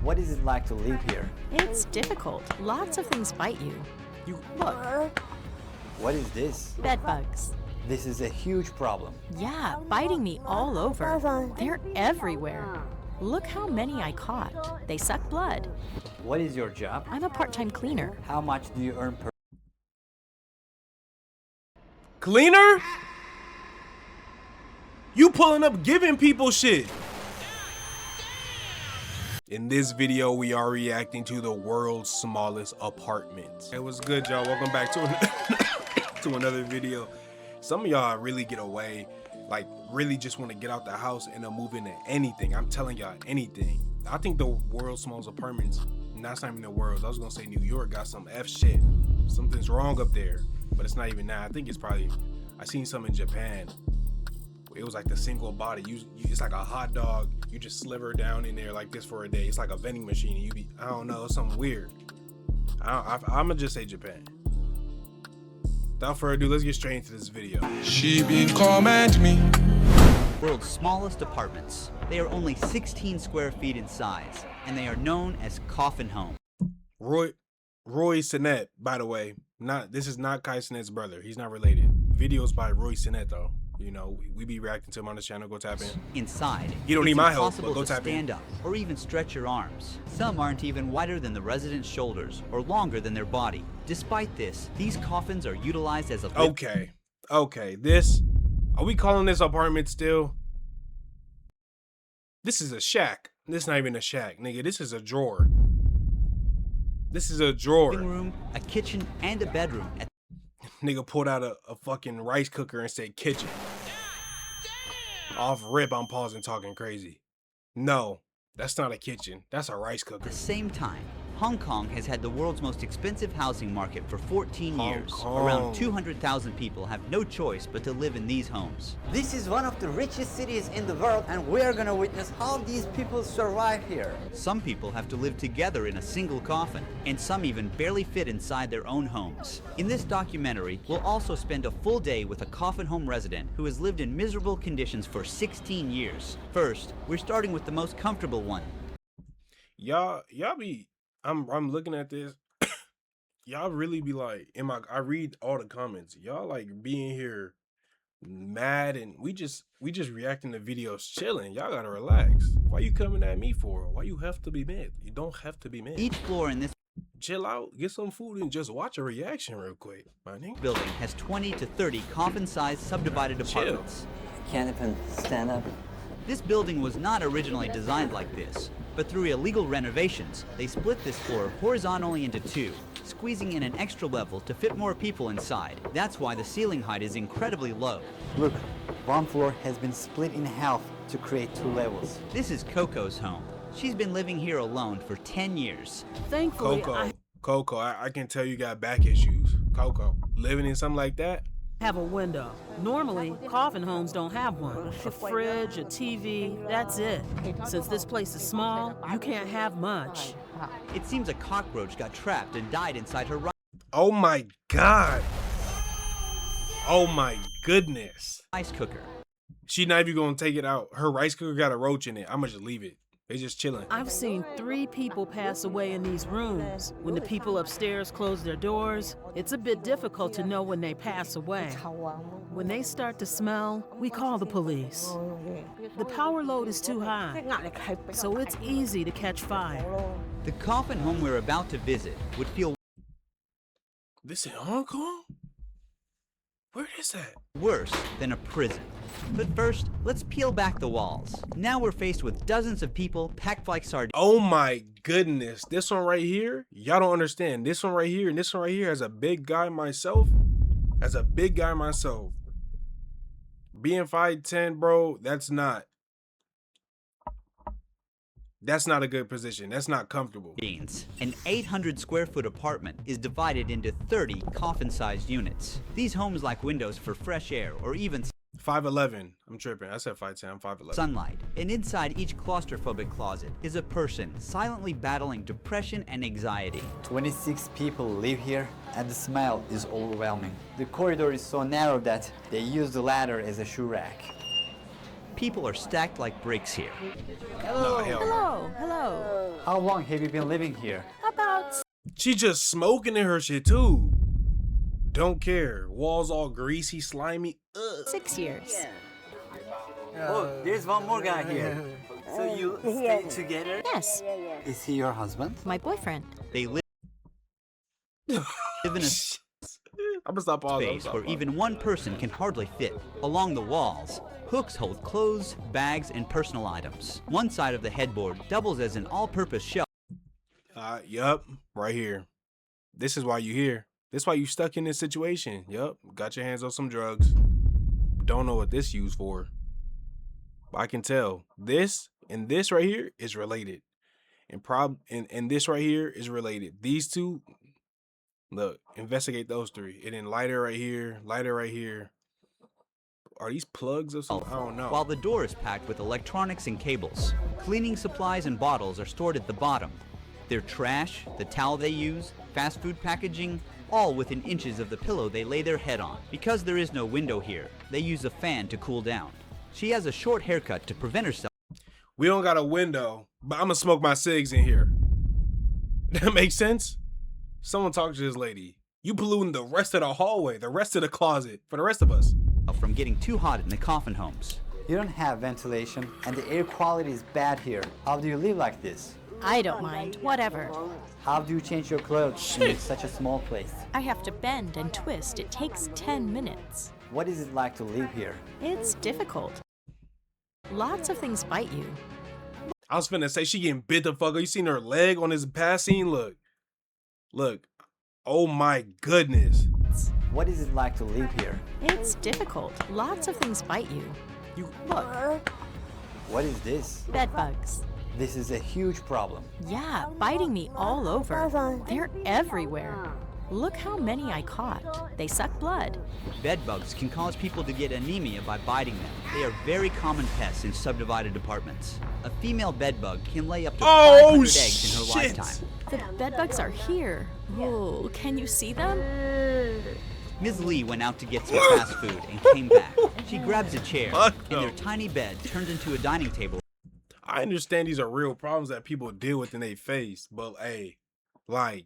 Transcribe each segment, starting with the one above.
What is it like to live here? It's difficult. Lots of things bite you. Look, What is this? bed bugs. This is a huge problem. Yeah, biting me all over. They're everywhere. Look how many I caught. They suck blood. What is your job? I'm a part-time cleaner. How much do you earn per? Cleaner? You pulling up giving people shit. In this video, we are reacting to the world's smallest apartment. Hey, what's good, y'all? Welcome back to another video. Some of y'all really get away, like really just want to get out the house and move into anything. I'm telling y'all, anything. I think the world's smallest apartments, that's not even the world's. I was gonna say New York got some F shit. Something's wrong up there, but it's not even that. I think it's probably, I seen some in Japan. It was like the single body. It's like a hot dog. You just sliver down in there like this for a day. It's like a vending machine. And you be, I don't know, it's something weird. I'm gonna just say Japan. Without further ado, let's get straight into this video. She been command me. World's smallest apartments. They are only 16 square feet in size, and they are known as Coffin homes. Roy Sinet, by the way, this is not Kai Sinet's brother. He's not related. Videos by Roy Sinet though. You know, we be reacting to him on the channel. Go tap in. Inside, you don't need my help, but go to tap in. stand up or even stretch your arms. Some aren't even wider than the residents' shoulders or longer than their body. Despite this, these coffins are utilized as a Okay, are we calling this apartment still? This is a shack. This is not even a shack, nigga. This is a drawer. This is a drawer. living room, a kitchen, and a bedroom. Nigga pulled out a fucking rice cooker and said kitchen. Off rip, I'm pausing talking crazy. No, that's not a kitchen. That's a rice cooker. At the same time, Hong Kong has had the world's most expensive housing market for 14 years. Around 200,000 people have no choice but to live in these homes. This is one of the richest cities in the world, and we are gonna witness how these people survive here. Some people have to live together in a single coffin, and some even barely fit inside their own homes. In this documentary, we'll also spend a full day with a coffin home resident who has lived in miserable conditions for 16 years. First, we're starting with the most comfortable one. Y'all be, I'm looking at this. Y'all really be like, I read all the comments. Y'all like being here mad, and we just reacting to videos chilling. Y'all gotta relax. Why you coming at me for? Why you have to be mad? You don't have to be mad. Each floor in this Chill out, get some food, and just watch a reaction real quick, my nigga. building has 20 to 30 coffin-sized subdivided apartments. Can't even stand up. This building was not originally designed like this, but through illegal renovations, they split this floor horizontally into two, squeezing in an extra level to fit more people inside. That's why the ceiling height is incredibly low. Look, one floor has been split in half to create two levels. This is Coco's home. She's been living here alone for 10 years. Thankfully, Coco, I can tell you got back issues. Coco, living in something like that? have a window. Normally, coffin homes don't have one. A fridge, a TV, that's it. Since this place is small, you can't have much. It seems a cockroach got trapped and died inside her Oh my God. Oh my goodness. rice cooker. She not even gonna take it out. Her rice cooker got a roach in it. I'ma just leave it. They just chilling. I've seen 3 people pass away in these rooms. When the people upstairs close their doors, it's a bit difficult to know when they pass away. When they start to smell, we call the police. The power load is too high, so it's easy to catch fire. The coffin home we're about to visit would feel This in Hong Kong? Where is that? worse than a prison. But first, let's peel back the walls. Now we're faced with dozens of people packed like sardines. Oh my goodness. This one right here, y'all don't understand. This one right here and this one right here, as a big guy myself, being 5'10", bro, that's not a good position. That's not comfortable. An 800 square foot apartment is divided into 30 coffin-sized units. These homes lack windows for fresh air or even 5'11". I'm tripping. I said 5'10". I'm 5'11". sunlight. And inside each claustrophobic closet is a person silently battling depression and anxiety. 26 people live here, and the smell is overwhelming. The corridor is so narrow that they use the ladder as a shoe rack. People are stacked like bricks here. Nah, hell no. Hello. How long have you been living here? About She just smoking in her shit too. Don't care. Walls all greasy, slimy. Ugh. 6 years. Oh, there's one more guy here. So you stay together? Yes, Is he your husband? my boyfriend. They live in a I'm gonna stop pausing. space where even one person can hardly fit. Along the walls, hooks hold clothes, bags, and personal items. One side of the headboard doubles as an all-purpose shelf. Yup, right here. This is why you here. This is why you stuck in this situation. Yup, got your hands on some drugs. Don't know what this used for. But I can tell this and this right here is related, and this right here is related. These two, look, investigate those three. And then lighter right here, lighter right here. Are these plugs or something? I don't know. While the door is packed with electronics and cables, cleaning supplies and bottles are stored at the bottom. Their trash, the towel they use, fast food packaging, all within inches of the pillow they lay their head on. Because there is no window here, they use a fan to cool down. She has a short haircut to prevent herself. We don't got a window, but I'm gonna smoke my cigs in here. That makes sense? Someone talk to this lady. You polluting the rest of the hallway, the rest of the closet, for the rest of us. From getting too hot in the Coffin homes. You don't have ventilation and the air quality is bad here. How do you live like this? I don't mind, whatever. How do you change your clothes in such a small place? I have to bend and twist. It takes 10 minutes. What is it like to live here? It's difficult. Lots of things bite you. I was finna say she getting bit the fuck up. You seen her leg on this past scene? Look. Look. Oh my goodness. What is it like to live here? It's difficult. Lots of things bite you. You Look, What is this? bed bugs. This is a huge problem. Yeah, biting me all over. They're everywhere. Look how many I caught. They suck blood. Bed bugs can cause people to get anemia by biting them. They are very common pests in subdivided apartments. A female bed bug can lay up to 500 eggs in her shit. lifetime. The bed bugs are here. Oh, can you see them? Ms. Lee went out to get some fast food and came back. She grabs a chair, Fuck and no. their tiny bed turned into a dining table. I understand these are real problems that people deal with in their face, but hey, like,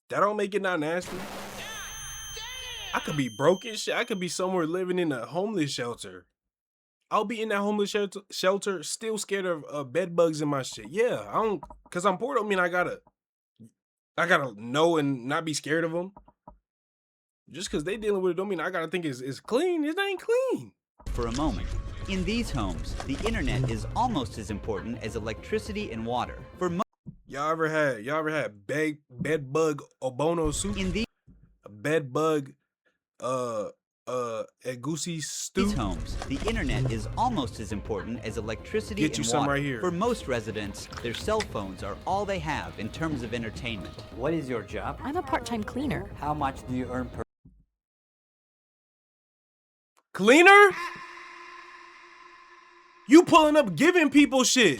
that don't make it not nasty. I could be broke and shit. I could be somewhere living in a homeless shelter. I'll be in that homeless shelter still scared of bed bugs in my shit. Yeah, I don't, cause I'm poor. Don't mean I gotta know and not be scared of them. Just cause they dealing with it don't mean I gotta think it's clean. It ain't clean. For a moment. In these homes, the internet is almost as important as electricity and water. For Y'all ever had bed bug obono soup? in these Bed bug egusi stew? homes, the internet is almost as important as electricity Get you and some water. right here. For most residents, their cell phones are all they have in terms of entertainment. What is your job? I'm a part-time cleaner. How much do you earn per Cleaner? You pulling up giving people shit.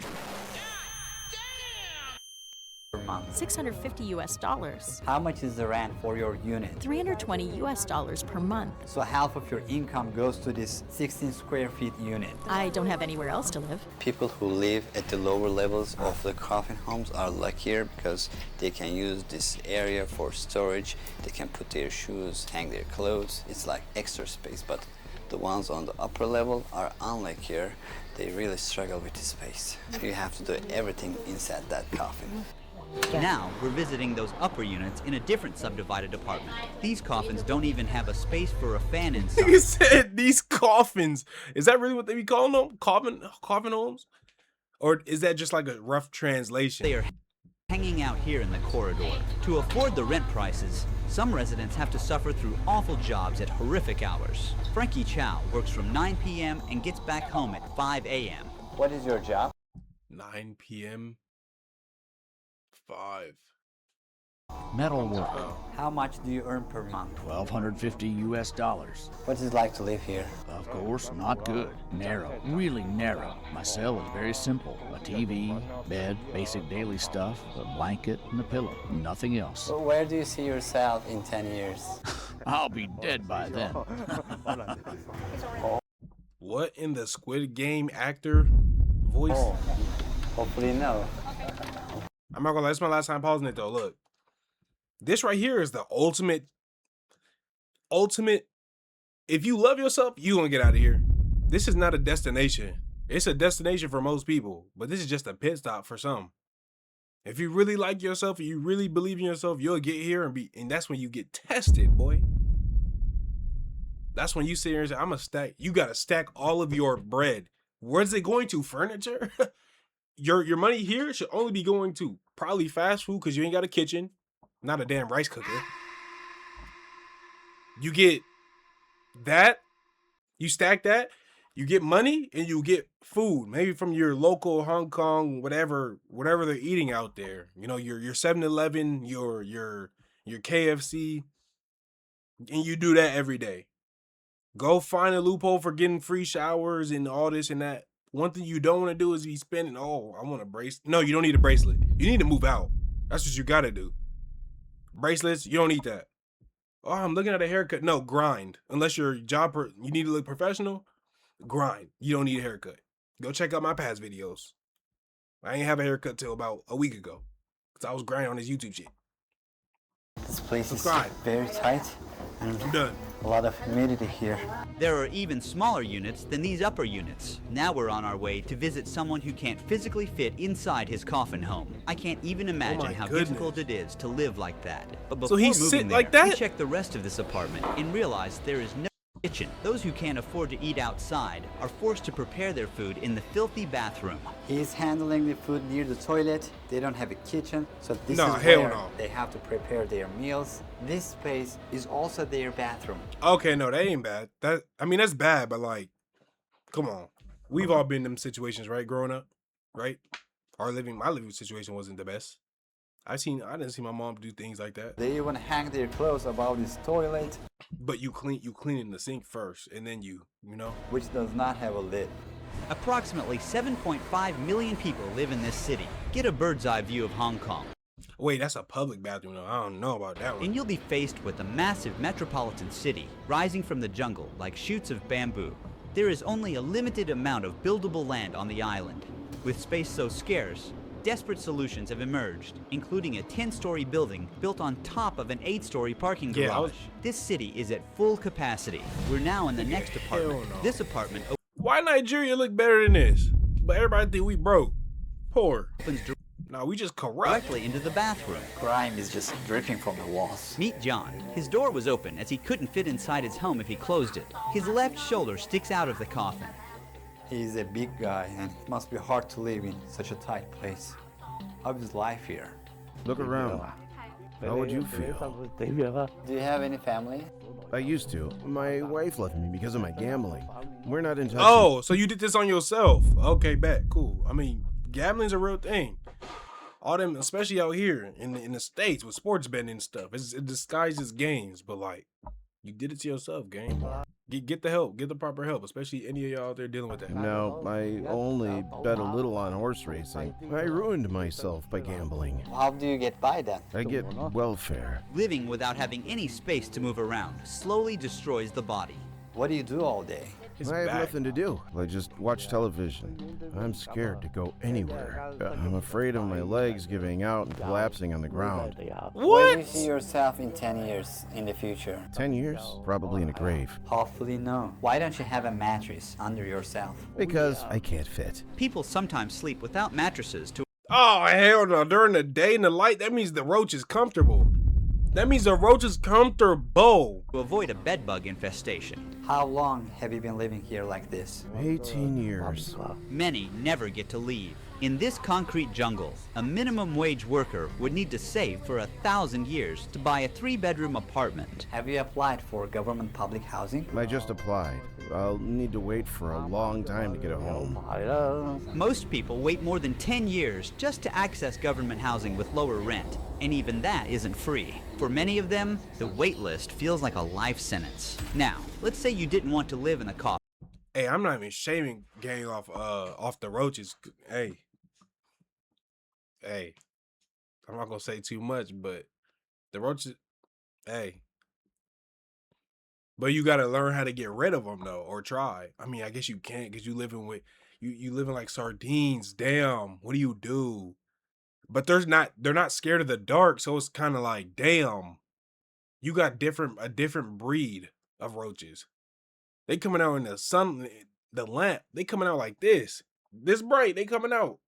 month? 650 US dollars. How much is the rent for your unit? 320 US dollars per month. So half of your income goes to this 16 square feet unit. I don't have anywhere else to live. People who live at the lower levels of the coffin homes are luckier because they can use this area for storage. They can put their shoes, hang their clothes. It's like extra space, but the ones on the upper level are unluckier. They really struggle with the space. You have to do everything inside that coffin. Now, we're visiting those upper units in a different subdivided apartment. These coffins don't even have a space for a fan inside. He said these coffins. Is that really what they be calling them? Coffin homes? Or is that just like a rough translation? They are hanging out here in the corridor. To afford the rent prices, some residents have to suffer through awful jobs at horrific hours. Frankie Chow works from 9 p.m. and gets back home at 5 a.m. What is your job? 9 p.m. 5. Metal worker, How much do you earn per month? $1,250 US. What is it like to live here? Of course, not good. Narrow, really narrow. My cell is very simple. A TV, bed, basic daily stuff, a blanket, and a pillow. Nothing else. So where do you see yourself in 10 years? I'll be dead by then. What in the Squid Game actor voice? Oh, hopefully no. I'm not gonna lie, it's my last time pausing it though. Look, this right here is the ultimate. If you love yourself, you gonna get out of here. This is not a destination. It's a destination for most people, but this is just a pit stop for some. If you really like yourself and you really believe in yourself, you'll get here and that's when you get tested, boy. That's when you sit here and say, I'm gonna stack. You gotta stack all of your bread. Where's it going to? Furniture? Your money here should only be going to probably fast food because you ain't got a kitchen, not a damn rice cooker. You get that, you stack that, you get money and you get food, maybe from your local Hong Kong, whatever they're eating out there. You know, your 7-Eleven, your KFC, and you do that every day. Go find a loophole for getting free showers and all this and that. One thing you don't want to do is be spending, oh, I want a bracelet. No, you don't need a bracelet. You need to move out. That's what you got to do. Bracelets, you don't need that. Oh, I'm looking at a haircut. No, grind. Unless you're you need to look professional, grind. You don't need a haircut. Go check out my past videos. I ain't have a haircut till about a week ago because I was grinding on this YouTube shit. This place Subscribe. is very tight and I'm done. a lot of humidity here. There are even smaller units than these upper units. Now we're on our way to visit someone who can't physically fit inside his coffin home. I can't even imagine how goodness. difficult it is to live like that. But So before he's moving sitting there, like that? we check the rest of this apartment and realize there is no kitchen. Those who can't afford to eat outside are forced to prepare their food in the filthy bathroom. He's handling the food near the toilet. They don't have a kitchen, so this Nah, is hell where no. they have to prepare their meals. This space is also their bathroom. Okay, no, that ain't bad. That's bad, but like, come on. We've all been in them situations, right? Growing up, right? My living situation wasn't the best. I didn't see my mom do things like that. They even hang their clothes above this toilet, But you clean in the sink first, and then you know. which does not have a lid. Approximately 7.5 million people live in this city. Get a bird's eye view of Hong Kong, Wait, that's a public bathroom though. I don't know about that one. and you'll be faced with a massive metropolitan city rising from the jungle like shoots of bamboo. There is only a limited amount of buildable land on the island. With space so scarce, desperate solutions have emerged, including a 10-story building built on top of an 8-story parking Yeah, garage. This city is at full capacity. We're now in the next apartment. no. This apartment Why Nigeria look better than this? But everybody think we broke, poor. opens No, we just corrupt. directly into the bathroom. Grime is just dripping from the walls. Meet John. His door was open as he couldn't fit inside his home if he closed it. His left shoulder sticks out of the coffin. He's a big guy, and it must be hard to live in such a tight place. How's his life here? Look around. How would you feel? Do you have any family? I used to. My wife left me because of my gambling. We're not in touch. Oh, so you did this on yourself? Okay, bet, cool. I mean, gambling's a real thing. All them, especially out here in the States with sports betting and stuff, it disguises games. But like, you did it to yourself, game. Get the help, get the proper help, especially any of y'all out there dealing with that. No, I only bet a little on horse racing. I ruined myself by gambling. How do you get by then? I get welfare. Living without having any space to move around slowly destroys the body. What do you do all day? His I have back. nothing to do. I just watch television. I'm scared to go anywhere. I'm afraid of my legs giving out and collapsing on the ground. Where do you see yourself in 10 years in the future? 10 years? Probably in a grave. Hopefully no. Why don't you have a mattress under yourself? Because I can't fit. People sometimes sleep without mattresses to Oh hell no! During the day and the light, that means the roach is comfortable. That means the roach is comfortable. avoid a bedbug infestation. How long have you been living here like this? 18 years. Many never get to leave. In this concrete jungle, a minimum wage worker would need to save for 1,000 years to buy a 3-bedroom apartment. Have you applied for government public housing? I just applied. I'll need to wait for a long time to get a home. Most people wait more than 10 years just to access government housing with lower rent, and even that isn't free. For many of them, the wait list feels like a life sentence. Now, let's say you didn't want to live in a coffin. Hey, I'm not even shaming gang off the roaches. Hey, I'm not gonna say too much, but the roaches. Hey, But you gotta learn how to get rid of them though, or try. I mean, I guess you can't because you living with you living like sardines. Damn, what do you do? But they're not scared of the dark, so it's kind of like, damn, you got a different breed of roaches. They coming out in the sun, the lamp. They coming out like this bright. They coming out.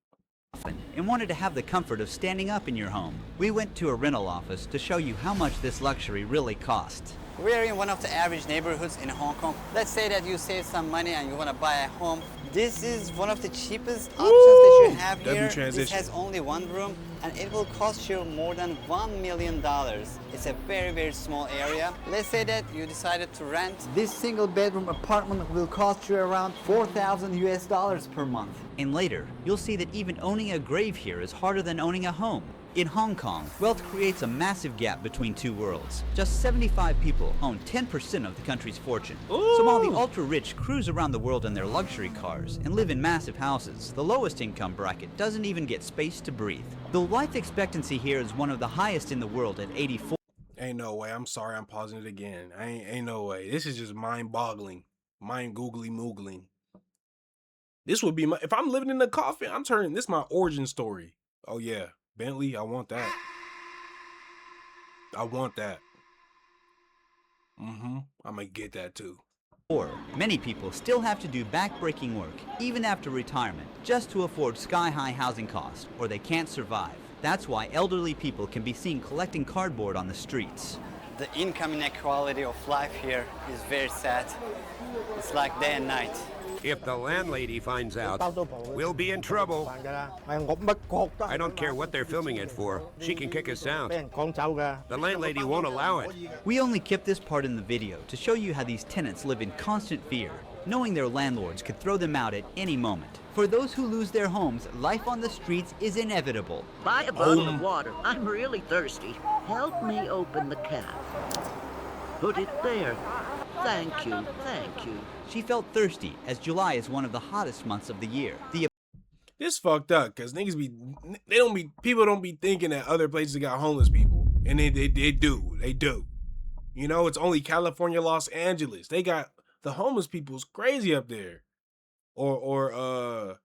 And wanted to have the comfort of standing up in your home. We went to a rental office to show you how much this luxury really costs. We're in one of the average neighborhoods in Hong Kong. Let's say that you save some money and you want to buy a home. This is one of the cheapest options that you have here. This has only one room and it will cost you more than $1 million. It's a very, very small area. Let's say that you decided to rent. This single bedroom apartment will cost you around 4,000 US dollars per month. And later, you'll see that even owning a grave here is harder than owning a home. In Hong Kong, wealth creates a massive gap between two worlds. Just 75 people own 10% of the country's fortune. So while the ultra-rich cruise around the world in their luxury cars and live in massive houses, the lowest income bracket doesn't even get space to breathe. The life expectancy here is one of the highest in the world at 84. Ain't no way. I'm sorry. I'm pausing it again. Ain't no way. This is just mind-boggling, mind-googly-moogling. This would be my, if I'm living in the coffin, I'm turning this my origin story. Oh yeah. Bentley, I want that. I want that. I'm gonna get that too. Many people still have to do back-breaking work, even after retirement, just to afford sky-high housing costs, or they can't survive. That's why elderly people can be seen collecting cardboard on the streets. The income inequality of life here is very sad. It's like day and night. If the landlady finds out, we'll be in trouble. I don't care what they're filming it for. She can kick us out. The landlady won't allow it. We only kept this part in the video to show you how these tenants live in constant fear, knowing their landlords could throw them out at any moment. For those who lose their homes, life on the streets is inevitable. Buy a bottle of water. I'm really thirsty. Help me open the cap. Put it there. Thank you, thank you. She felt thirsty, as July is one of the hottest months of the year. This fucked up, cause people don't be thinking that other places got homeless people, and they do. You know, it's only California, Los Angeles. They got the homeless people's crazy up there, I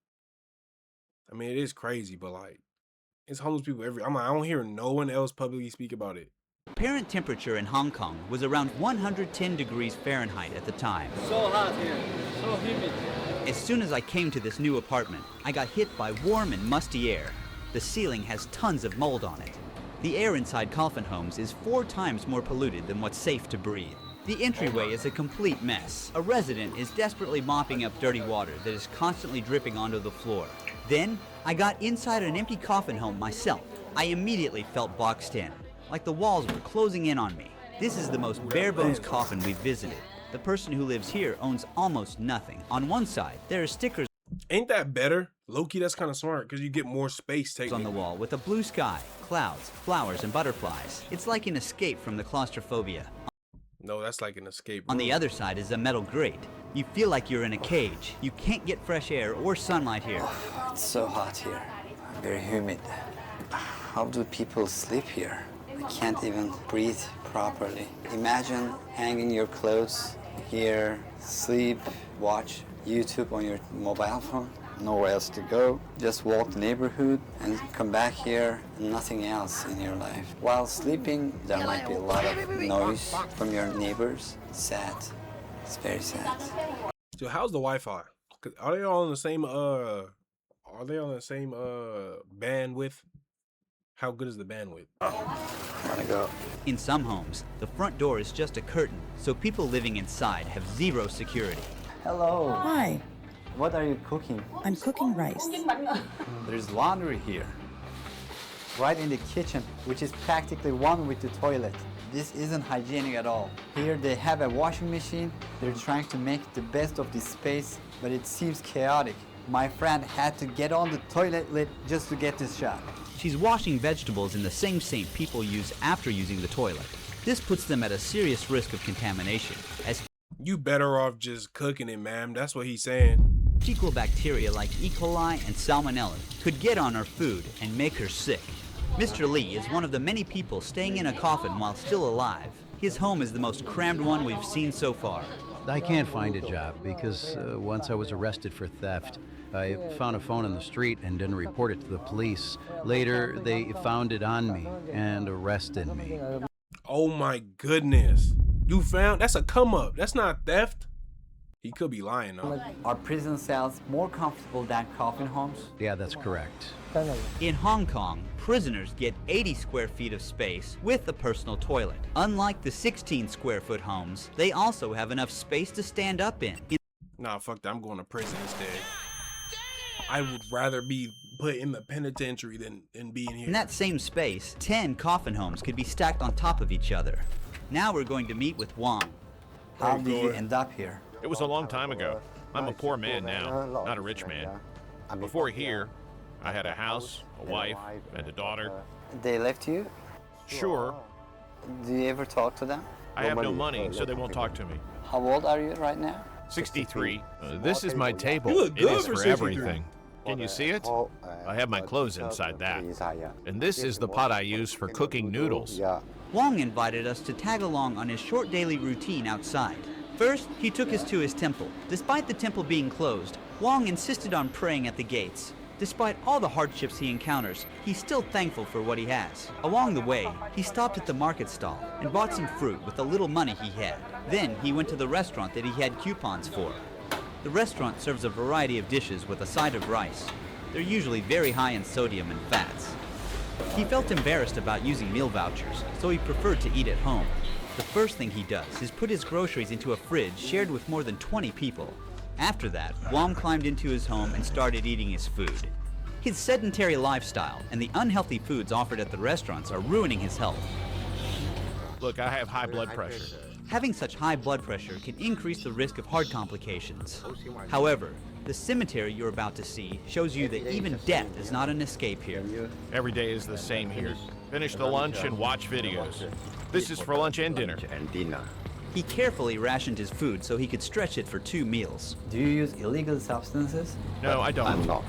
mean, it is crazy, but like, it's homeless people every. I don't hear no one else publicly speak about it. Apparent temperature in Hong Kong was around 110 degrees Fahrenheit at the time. So hot here, so humid. As soon as I came to this new apartment, I got hit by warm and musty air. The ceiling has tons of mold on it. The air inside Coffin homes is 4 times more polluted than what's safe to breathe. The entryway is a complete mess. A resident is desperately mopping up dirty water that is constantly dripping onto the floor. Then, I got inside an empty coffin home myself. I immediately felt boxed in, like the walls were closing in on me. This is the most bare-bones coffin we've visited. The person who lives here owns almost nothing. On one side, there are stickers. Ain't that better? Low-key, that's kind of smart, because you get more space taken on the wall with a blue sky, clouds, flowers, and butterflies. It's like an escape from the claustrophobia. No, that's like an escape room. On the other side is a metal grate. You feel like you're in a cage. You can't get fresh air or sunlight here. It's so hot here. Very humid. How do people sleep here? I can't even breathe properly. Imagine hanging your clothes here, sleep, watch YouTube on your mobile phone. Nowhere else to go. Just walk the neighborhood and come back here and nothing else in your life. While sleeping, there might be a lot of noise from your neighbors. Sad. It's very sad. So how's the Wi-Fi? Are they all on the same bandwidth? How good is the bandwidth? Gotta go. In some homes, the front door is just a curtain, so people living inside have zero security. Hello. Hi. What are you cooking? I'm cooking rice. There's laundry here. Right in the kitchen, which is practically one with the toilet. This isn't hygienic at all. Here they have a washing machine. They're trying to make the best of this space, but it seems chaotic. My friend had to get on the toilet lid just to get this shot. She's washing vegetables in the same sink people use after using the toilet. This puts them at a serious risk of contamination, as you better off just cooking it, ma'am. That's what he's saying. Fecal bacteria like E. coli and Salmonella could get on her food and make her sick. Mr. Lee is one of the many people staying in a coffin while still alive. His home is the most crammed one we've seen so far. I can't find a job because once I was arrested for theft. I found a phone on the street and didn't report it to the police. Later, they found it on me and arrested me. Oh my goodness. You found, that's a come up. That's not theft. He could be lying though. Are prison cells more comfortable than coffin homes? Yeah, that's correct. In Hong Kong, prisoners get 80 square feet of space with a personal toilet. Unlike the 16 square foot homes, they also have enough space to stand up in. Nah, fuck that. I'm going to prison instead. I would rather be put in the penitentiary than being here. In that same space, 10 coffin homes could be stacked on top of each other. Now we're going to meet with Wong. How did you end up here? It was a long time ago. I'm a poor man now, not a rich man. Before here, I had a house, a wife, and a daughter. They left you? Sure. Do you ever talk to them? I have no money, so they won't talk to me. How old are you right now? 63. This is my You table. look It good is for for 63. everything. Can you see it? I have my clothes inside that. And this is the pot I use for cooking noodles. Wong invited us to tag along on his short daily routine outside. First, he took us to his temple. Despite the temple being closed, Wong insisted on praying at the gates. Despite all the hardships he encounters, he's still thankful for what he has. Along the way, he stopped at the market stall and bought some fruit with the little money he had. Then he went to the restaurant that he had coupons for. The restaurant serves a variety of dishes with a side of rice. They're usually very high in sodium and fats. He felt embarrassed about using meal vouchers, so he preferred to eat at home. The first thing he does is put his groceries into a fridge shared with more than 20 people. After that, Wong climbed into his home and started eating his food. His sedentary lifestyle and the unhealthy foods offered at the restaurants are ruining his health. Look, I have high blood pressure. Having such high blood pressure can increase the risk of heart complications. However, the cemetery you're about to see shows you that even death is not an escape here. Every day is the same here. Finish the lunch and watch videos. This is for lunch and dinner. He carefully rationed his food so he could stretch it for 2 meals. Do you use illegal substances? No, I don't.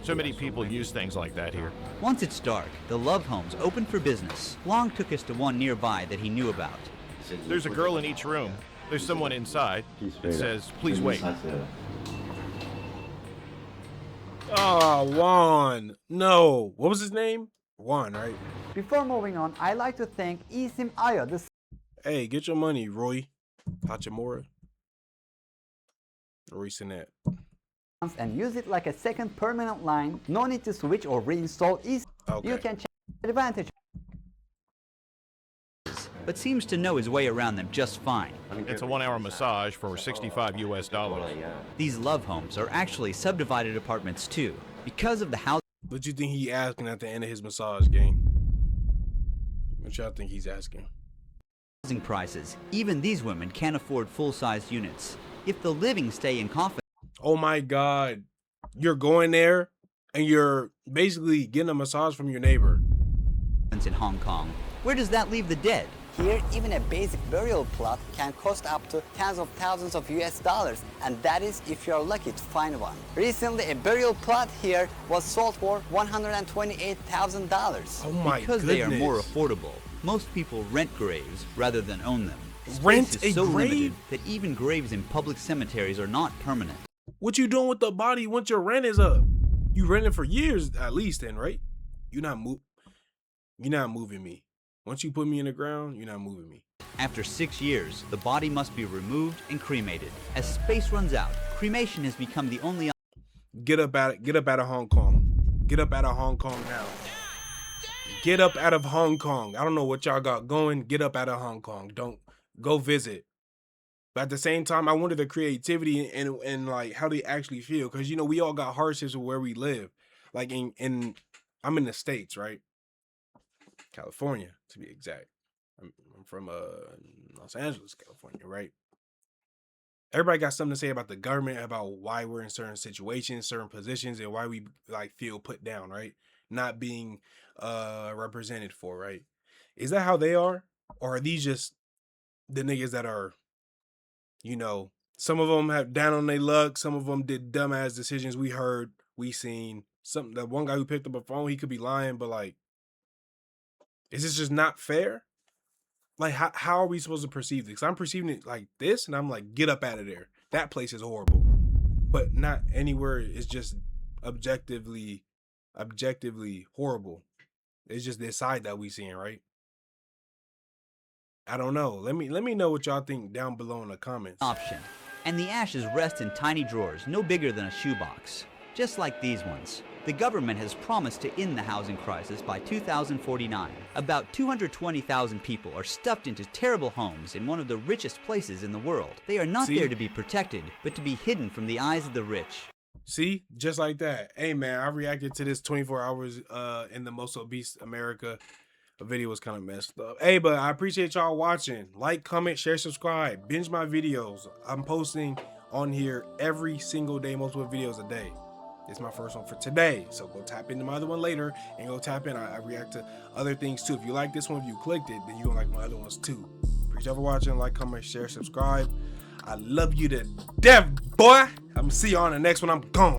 So many people use things like that here. Once it's dark, the love homes open for business. Wong took us to one nearby that he knew about. There's a girl in each room. There's someone inside. It says, please wait. Oh, Juan. No. What was his name? Juan, right? Before moving on, I'd like to thank Isim Ayo, the Hey, get your money, Roy Hachimura. Roy Sinet. and use it like a second permanent line. No need to switch or reinstall Isim. Okay. You can check advantage. But seems to know his way around them just fine. It's a 1-hour massage for $65 US. These love homes are actually subdivided apartments too. Because of the house. What you think he asking at the end of his massage game? What y'all think he's asking? Housing prices, even these women can't afford full-sized units. If the living stay in coffins. Oh my God. You're going there and you're basically getting a massage from your neighbor. In Hong Kong, where does that leave the dead? Here, even a basic burial plot can cost up to tens of thousands of US dollars, and that is if you're lucky to find one. Recently, a burial plot here was sold for $128,000. Oh my Because goodness. they are more affordable, most people rent graves rather than own them. Rent Space a is so grave? limited that even graves in public cemeteries are not permanent. What you doing with the body once your rent is up? You rented for years at least then, right? You're not moving me. Once you put me in the ground, you're not moving me. After 6 years, the body must be removed and cremated. As space runs out, cremation has become the only Get up out of Hong Kong. Get up out of Hong Kong now. Get up out of Hong Kong. I don't know what y'all got going. Get up out of Hong Kong. Don't go visit. But at the same time, I wonder the creativity and like how they actually feel. Cause you know, we all got hardships with where we live. Like I'm in the States, right? California, to be exact. I'm from Los Angeles, California, right? Everybody got something to say about the government, about why we're in certain situations, certain positions, and why we like feel put down, right? Not being represented for, right? Is that how they are? Or are these just the niggas that are, you know, some of them have down on their luck, some of them did dumbass decisions we heard, we seen. That one guy who picked up a phone, he could be lying, but like, is this just not fair? Like, how are we supposed to perceive this? 'Cause I'm perceiving it like this, and I'm like, get up out of there. That place is horrible. But not anywhere is just objectively horrible. It's just this side that we seeing, right? I don't know. Let me know what y'all think down below in the comments. Option. And the ashes rest in tiny drawers, no bigger than a shoebox. Just like these ones. The government has promised to end the housing crisis by 2049. About 220,000 people are stuffed into terrible homes in one of the richest places in the world. They are not there to be protected, but to be hidden from the eyes of the rich. See, just like that. Hey man, I reacted to this 24 hours in the most obese America. The video was kind of messed up. Hey, but I appreciate y'all watching. Like, comment, share, subscribe. Binge my videos. I'm posting on here every single day, multiple videos a day. It's my first one for today, so go tap into my other one later and go tap in. I react to other things too. If you like this one, if you clicked it, then you're gonna like my other ones too. Appreciate y'all for watching. Like, comment, share, subscribe. I love you to death, boy. I'm gonna see you on the next one. I'm gone.